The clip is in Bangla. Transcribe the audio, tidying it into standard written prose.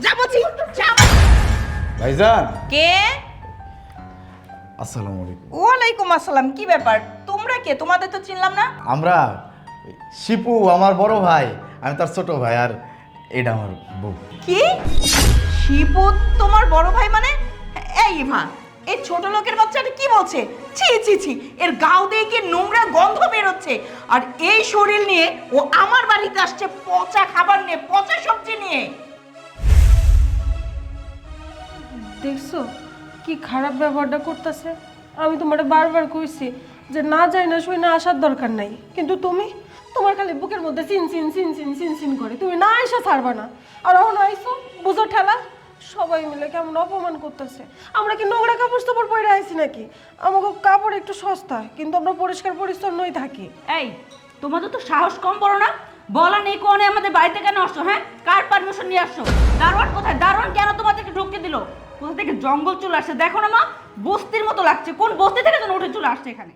যাবছি ভাইজান কে? আসসালামু আলাইকুম। ওয়ালাইকুম আসসালাম। কি ব্যাপার, তোমরা কে? তোমাদের তো চিনলাম না। আমরা শিপু আমার বড় ভাই, আমি তার ছোট ভাই, আর এটা আমার বউ। কি? শিপু তোমার বড় ভাই মানে? এই মা, এই ছোট লোকের বাচ্চাটা কি বলছে? ছি ছি ছি, এর গাও দিয়ে কি নোংরা গন্ধ বেরোচ্ছে। আর এই শরীর নিয়ে ও আমার বাড়িতে আসছে পচা খাবার নিয়ে, পচা সবজি নিয়ে। দেখছো কি খারাপ ব্যবহারটা করতেছে। আমি তোমারে বারবার কইছি যে না যাই না শুই না আসার দরকার নাই, কিন্তু তুমি তোমার খালি বুকের মধ্যে চিন চিন চিন চিন চিন চিন করে, তুমি না এসে ছাড়বা না। আর এখন আইসো বুঝো ঠেলা, সবাই মিলে কেমন অপমান করতেছে। আমরা কি নোংরা কাপড় চোপড় পরে আইছি নাকি? আমাকে কাপড় একটু সস্তা, কিন্তু আমরা পরিষ্কার পরিচ্ছন্নই থাকি। এই তোমাদের তো সাহস কম বড় না? বলা নেই কোনে আমাদের বাড়িতে কেন আসছো? হ্যাঁ, কার পারমিশন নিয়ে আসছো? দারোয়ান কোথায়? দারোয়ান কেন তোমাদেরকে ঢুকতে দিল? কোথা থেকে জঙ্গল চলে আসছে দেখো না মা, বস্তির মতো লাগছে। কোন বস্তি থেকে যেন উঠে চলে আসছে এখানে?